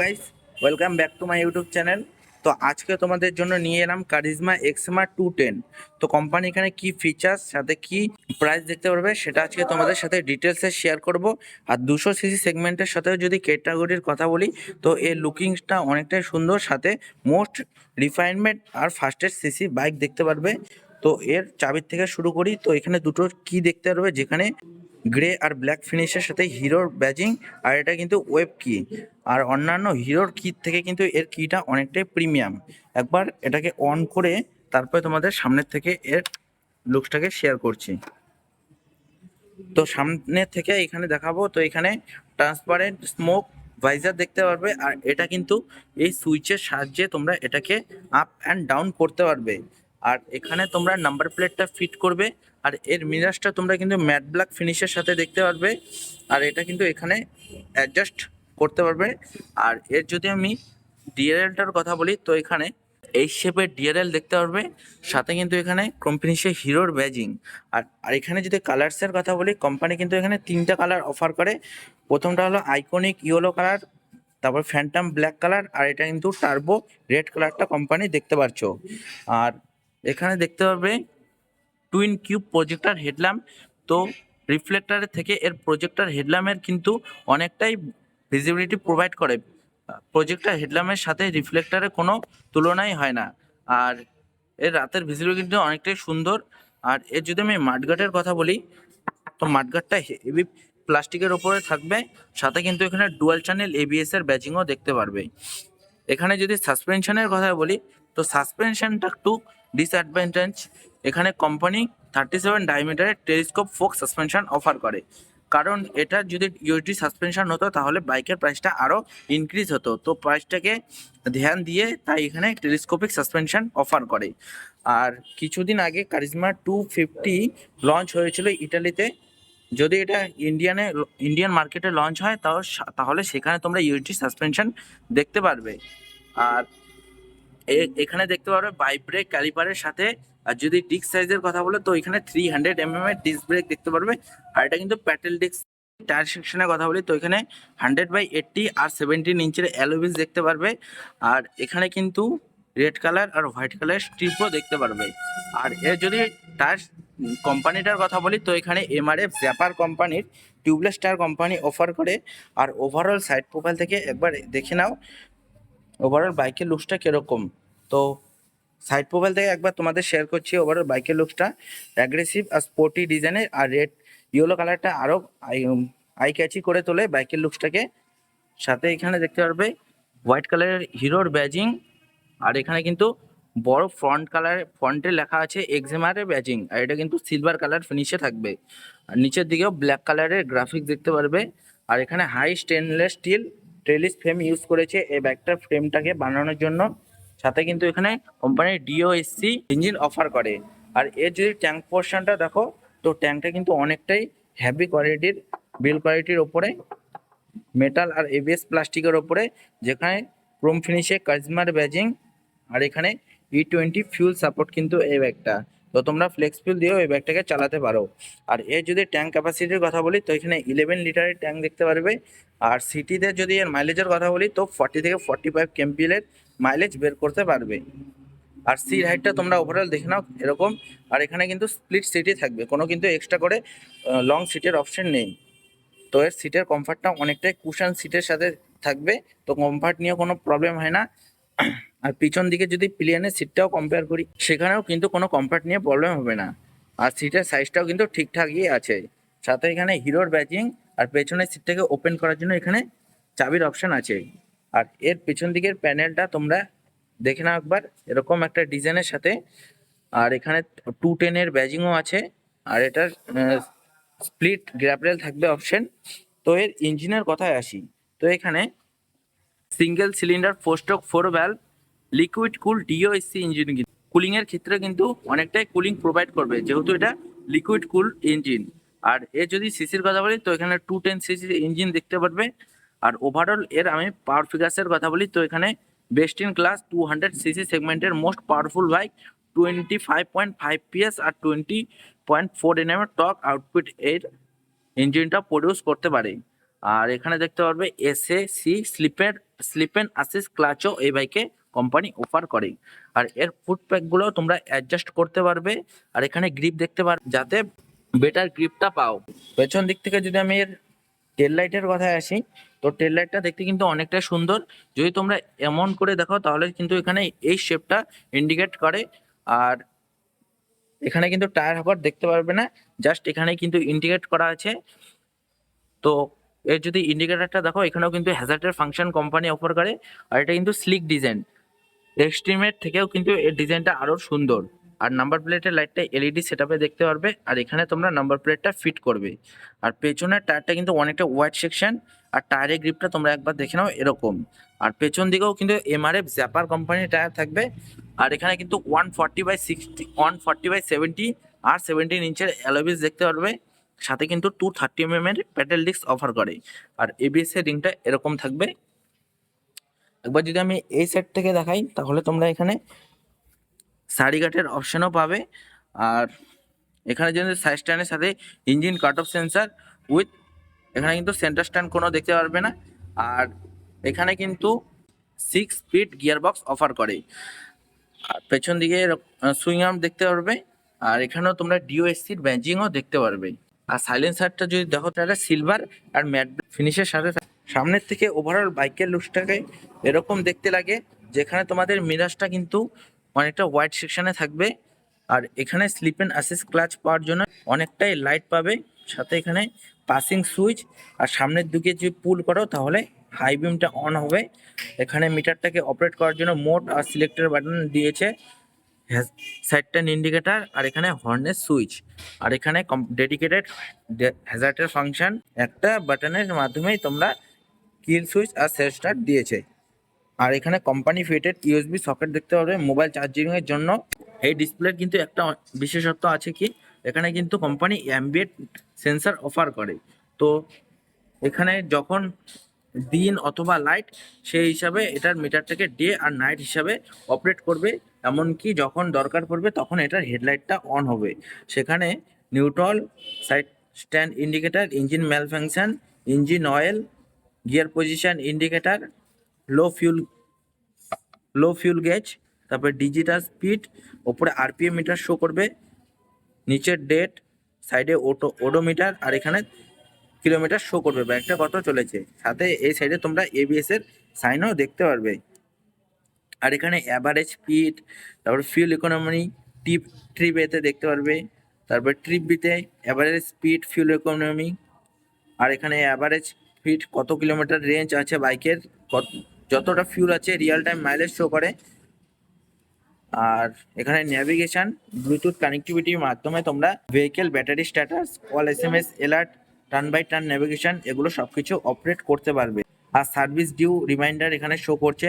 Guys, welcome back to my YouTube channel. তো আজকে তোমাদের জন্য নিয়ে এলাম কারিজমা এক্সমা 210। তো কোম্পানি এখানে কি ফিচার্স সাথে কি প্রাইস দেখতে পারবে সেটা আজকে তোমাদের সাথে ডিটেলসে শেয়ার করব। আর 200 সিসি সেগমেন্টের সাথেও যদি ক্যাটাগরির কথা বলি তো এর লুকিংসটা অনেকটাই সুন্দর, সাথে মোস্ট রিফাইনমেন্ট আর ফাস্টেস্ট সিসি বাইক দেখতে পারবে। তো এর চাবির থেকে শুরু করি। তো এখানে দুটো কি দেখতে পারবে, যেখানে গ্রে আর ব্ল্যাক ফিনিশের সাথে হিরোর ব্যাজিং, আর এটা কিন্তু ওয়েব কি। আর অন্যান্য হিরোর কি থেকে কিন্তু এর কিটা অনেকটাই প্রিমিয়াম। একবার এটাকে অন করে তারপরে তোমাদের সামনের থেকে এর লুকসটাকে শেয়ার করছি। তো সামনের থেকে এখানে দেখাবো। তো এখানে ট্রান্সপারেন্ট স্মোক ভাইজার দেখতে পারবে, আর এটা কিন্তু এই সুইচের সাহায্যে তোমরা এটাকে আপ অ্যান্ড ডাউন করতে পারবে। আর এখানে তোমরা নাম্বার প্লেটটা ফিট করবে, আর এর মিরাজটা তোমরা কিন্তু ম্যাট ব্ল্যাক ফিনিশের সাথে দেখতে পারবে। আর এটা কিন্তু এখানে অ্যাডজাস্ট করতে পারবে। আর এর যদি আমি ডিআরএলটার কথা বলি তো এখানে এই শেপের ডিআরএল দেখতে পারবে, সাথে কিন্তু এখানে কোম্পানিসে হিরোর ব্যাজিং। আর আর এখানে যদি কালার্সের কথা বলি, কোম্পানি কিন্তু এখানে 3টা কালার অফার করে। প্রথমটা হলো আইকনিক ইয়েলো কালার, তারপর ফ্যান্টাম ব্ল্যাক কালার, আর এটা কিন্তু টার্বো রেড কালারটা কোম্পানি দেখতে পারছো। আর এখানে দেখতে পারবে টুইন কিউব প্রজেক্টর হেডল্যাম্প। তো রিফ্লেক্টরের থেকে এর প্রজেক্টর হেডল্যাম্পের কিন্তু অনেকটাই ভিজিবিলিটি প্রোভাইড করে। প্রজেক্টর হেডল্যাম্পের সাথে রিফ্লেক্টরের কোনো তুলনাই হয় না। আর এর রাতের ভিজিবিলিটি কিন্তু অনেকটাই সুন্দর। আর এর যদি আমি মাঠগার্ডের কথা বলি তো মাঠগার্ডটা হেভি প্লাস্টিকের ওপরে থাকবে, সাথে কিন্তু এখানে ডুয়াল চ্যানেল এবিএস এর ব্যাচিংও দেখতে পারবে। এখানে যদি সাসপেনশনের কথা বলি তো সাসপেনশনটা একটু ডিসঅ্যাডভান্টেজ। এখানে কোম্পানি 37 ডায়ামিটারের টেলিস্কোপ ফোক সাসপেনশন অফার করে। কারণ এটা যদি ইউএসডি সাসপেনশন হতো তাহলে বাইকের প্রাইসটা আরও ইনক্রিজ হতো। তো প্রাইসটাকে ধ্যান দিয়ে তাই এখানে টেলিস্কোপিক সাসপেনশন অফার করে। আর কিছুদিন আগে কারিজমা 250 লঞ্চ হয়েছিল ইটালিতে। যদি এটা ইন্ডিয়ান মার্কেটে লঞ্চ হয় তাহলে সেখানে তোমরা ইউএসডি সাসপেনশন দেখতে পারবে। আর এখানে দেখতে পারবে বাইব্রেক ক্যালিপারের সাথে। আর যদি ডিস্ক সাইজের কথা বলে তো এখানে 300 mm এর ডিস্ক ব্রেক দেখতে পারবে। আর এটা কিন্তু প্যাটেল ডিস্ক। টায়ার সেকশনের কথা বলি তো এখানে 100/80 আর 17 ইঞ্চের অ্যালুই দেখতে পারবে। আর এখানে কিন্তু রেড কালার আর হোয়াইট কালার স্ট্রিপও দেখতে পারবে। আর এর যদি টায়ার কোম্পানিটার কথা বলি তো এখানে এমআরএফ জ্যাপার কোম্পানির টিউবলেস টায়ার কোম্পানি অফার করে। আর ওভারঅল সাইড প্রোফাইল থেকে একবার দেখে নাও ওভারঅল বাইকের লুকসটা কিরকম। তো সাইড প্রোফাইল থেকে একবার তোমাদের শেয়ার করছি ওভারঅল বাইকের লুকসটা। অ্যাগ্রেসিভ আর স্পোর্টি ডিজাইনের, আর রেড ইয়েলো কালারটা আরও আই ক্যাচি করে তোলে বাইকের লুকসটাকে। সাথে এখানে দেখতে পারবে হোয়াইট কালারের হিরোর ব্যাজিং। আর এখানে কিন্তু বড় ফন্টে লেখা আছে এক্সেমারের ব্যাজিং, আর এটা কিন্তু সিলভার কালার ফিনিশে থাকবে। আর নিচের দিকেও ব্ল্যাক কালারের গ্রাফিক্স দেখতে পারবে। আর এখানে high stainless steel trellis frame use করেছে এই ব্যাগটার ফ্রেমটাকে বানানোর জন্য। সাথে কিন্তু এখানে কোম্পানির ডিওএসসি ইঞ্জিন অফার করে। আর এর যদি ট্যাঙ্ক পোর্শনটা দেখো তো ট্যাঙ্কটা কিন্তু অনেকটাই হেভি কোয়ালিটির, বিল কোয়ালিটির ওপরে মেটাল আর এবিএস প্লাস্টিকের ওপরে, যেখানে ক্রোম ফিনিশে কারিজমার ব্যাজিং। আর এখানে E20 ফিউল সাপোর্ট কিন্তু এই ব্যাগটা। তো তোমরা ফ্লেক্স ফিউল দিয়েও এই ব্যাগটাকে চালাতে পারো। আর এর যদি ট্যাঙ্ক ক্যাপাসিটির কথা বলি তো এখানে 11 লিটারের ট্যাঙ্ক দেখতে পারবে। আর সিটিতে যদি এর মাইলেজের কথা বলি তো 40 থেকে 45 কেম্পিলের মাইলেজ বের করতে পারবে। আর সিট হাইটটা তোমরা ওভারঅল দেখে নাও এরকম। আর এখানে কিন্তু স্প্লিট সিটই থাকবে, কোনো কিন্তু এক্সট্রা করে লং সিটের অপশন নেই। তো এর সিটের কমফর্টটা অনেকটাই কুশন সিটের সাথে থাকবে। তো কমফর্ট নিয়ে কোনো প্রবলেম হয় না। আর পিছন দিকে যদি প্লেনের সিটটাও কম্পেয়ার করি সেখানেও কিন্তু কোনো কমফর্ট নিয়ে প্রবলেম হবে না। আর সিটের সাইজটাও কিন্তু ঠিকঠাকই আছে। সাথে এখানে হিরোর ব্যাজিং, আর পেছনের সিটটাকে ওপেন করার জন্য এখানে চাবির অপশন আছে। আর এর পেছন দিকের প্যানেলটা তোমরা দেখে নাও একবার, এরকম একটা ডিজাইনের সাথে। আর এখানে 210-এর ব্যাজিংও আছে। আর এটার স্প্লিট গ্র্যাপরেল থাকবে অপশন। তো এর ইঞ্জিনের কথায় আসি তো এখানে single cylinder 4-stroke 4 valve liquid cool DOSC engine. Cooling এর ক্ষেত্রে কিন্তু অনেকটাই কুলিং প্রোভাইড করবে যেহেতু এটা লিকুইড কুল ইঞ্জিন। আর এর যদি সিসির কথা বলি তো এখানে 210 সিসি ইঞ্জিন দেখতে পারবে। আর ওভারঅল এর আমি পাওয়ার ফিগার্সের কথা বলি তো এখানে বেস্ট ইন ক্লাস 200 সিসি সেগমেন্টের মোস্ট পাওয়ারফুল বাইক, 25.5 PS আর 20.4 Nm টর্ক আউটপুট এর ইঞ্জিনটা প্রডিউস করতে পারে। আর এখানে দেখতে পারবে SAC স্লিপ এন্ড অ্যাসিস্ট ক্লাচও এই বাইকে কোম্পানি অফার করে। আর এর ফুট প্যাকগুলো তোমরা অ্যাডজাস্ট করতে পারবে। আর এখানে গ্রিপ দেখতে পারবে যাতে বেটার গ্রিপটা পাও। পেছন দিক থেকে যদি আমি এর টেল লাইটের কথায় আসি, তো টেল লাইটটা দেখতে কিন্তু অনেকটা সুন্দর। যদি তোমরা এমন করে দেখো তাহলে কিন্তু এখানে এই শেপটা ইন্ডিকেট করে। আর এখানে কিন্তু টায়ার হপার দেখতে পারবে না, জাস্ট এখানে কিন্তু ইন্ডিকেট করা আছে। তো এর যদি ইন্ডিকেটরটা দেখো, এখানেও কিন্তু হ্যাজার্ডের ফাংশন কোম্পানি অফার করে। আর এটা কিন্তু স্লিক ডিজাইন, এক্সট্রিমের থেকেও কিন্তু এর ডিজাইনটা আরো সুন্দর। আর নাম্বার প্লেটের লাইটটা এলইডি সেটআপে দেখতে পারবে। আর এখানে তোমরা নাম্বার প্লেটটা ফিট করবে। আর পেছনের টায়ারটা কিন্তু অনেকটা ওয়াইড সেকশন। আর টায়ারের গ্রিপটা তোমরা একবার দেখে নাও এরকম। আর পেছন দিকেও কিন্তু MRF জ্যাপার কোম্পানির টায়ার থাকবে। আর এখানে কিন্তু 140/60 140/70 আর 17 ইঞ্চের অ্যালয় দেখতে পারবে। সাথে কিন্তু 230 এর প্যাডেল ডিস্ক অফার করে। আর ABS এর রিংটা এরকম থাকবে। একবার যদি আমি এই সেট থেকে দেখাই, তাহলে তোমরা এখানে সারিঘাটের অপশনও পাবে। আর এখানে যদি সাইড স্ট্যান্ডের সাথে engine cut off sensor with, এখানে কিন্তু সেন্টার স্ট্যান্ড কোনো দেখতে পারবে না। আর এখানে কিন্তু 6 স্পিড গিয়ার বক্স অফার করে। আর পেছন দিকে সুইং আর্ম দেখতে পারবে। আর এখানেও তোমরা DOSCর ব্যাজিংও দেখতে পারবে। আর সাইলেন্সারটা যদি দেখো তাহলে সিলভার আর ম্যাট ফিনিশের সাথে সামনের থেকে ওভারঅল বাইকের লুকসটাকে এরকম দেখতে লাগে, যেখানে তোমাদের মিরাজটা কিন্তু অনেকটা ওয়াইড সেকশনে থাকবে। আর এখানে স্লিপ এন্ড অ্যাসিস্ট ক্লাচ পাওয়ার জন্য অনেকটাই লাইট পাবে। সাথে এখানে পাসিং সুইচ। আর সামনের দিকে যদি পুল করো তাহলে হাই বিমটা অন হবে। এখানে মিটারটাকে অপারেট করার জন্য মোড আর সিলেক্টর বাটন দিয়েছে, সাইড টার্ন ইন্ডিকেটার। আর এখানে হর্নের সুইচ। আর এখানে ডেডিকেটেড হ্যাজার্ডের ফাংশন, একটা বাটনের মাধ্যমেই তোমরা কিল সুইচ আর সেলফ স্টার্ট দিয়েছে। আর এখানে কোম্পানি ফিটেড USB সকেট দেখতে পারবে মোবাইল চার্জিং এর জন্য। এই ডিসপ্লের কিন্তু একটা বিশেষত্ব আছে কি, এখানে কিন্তু কোম্পানি অ্যাম্বিয়েন্ট সেন্সর অফার করে। তো এখানে যখন দিন অথবা লাইট, সেই হিসাবে এটার মিটারটাকে ডে আর নাইট হিসাবে অপারেট করবে। এমনকি যখন দরকার পড়বে তখন এটার হেডলাইটটা অন হবে। সেখানে neutral, side stand indicator, engine malfunction, engine oil, gear position indicator, low fuel gauge, তারপরে ডিজিটাল স্পিড, ওপরে RPM মিটার শো করবে, নিচের ডেট, সাইডে ওডোমিটার। আর এখানে কিলোমিটার শো করবে বাইকটা কত চলেছে। সাথে এই সাইডে তোমরা ABS এর সাইনও দেখতে পারবে। আর এখানে অ্যাভারেজ স্পিড, তারপরে ফিউল ইকোনমি, ট্রিপ এতে দেখতে পারবে। তারপরে ট্রিপ বিতে অ্যাভারেজ স্পিড, ফিউল ইকোনমি। আর এখানে অ্যাভারেজ স্পিড, কত কিলোমিটার রেঞ্জ আছে বাইকের, যতটা ফিউল আছে, রিয়েল টাইম মাইলেজ শো করে। আর এখানে ন্যাভিগেশন, ব্লুটুথ কানেক্টিভিটির মাধ্যমে তোমরা vehicle battery status, call SMS alert, turn by turn navigation, এগুলো সবকিছু অপারেট করতে পারবে। আর সার্ভিস ডিউ রিমাইন্ডার এখানে শো করছে,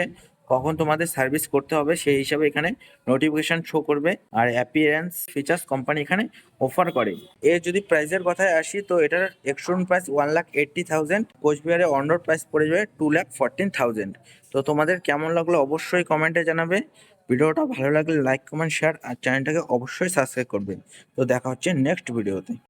কখন তোমাদের সার্ভিস করতে হবে সেই হিসাবে এখানে নোটিফিকেশন শো করবে। আর অ্যাপিয়ারেন্স ফিচার্স কোম্পানি এখানে অফার করে। এর যদি প্রাইসের কথায় আসি, তো এটার এক্সশোরুম প্রাইস 1,80,000, কোচবিহারে অন রোড প্রাইস পড়ে যাবে 2,14,000। তো তোমাদের কেমন লাগলো অবশ্যই কমেন্টে জানাবে। ভিডিওটা ভালো লাগলে লাইক, কমেন্ট, শেয়ার আর চ্যানেলটাকে অবশ্যই সাবস্ক্রাইব করবেন। তো দেখা হচ্ছে নেক্সট ভিডিওতে।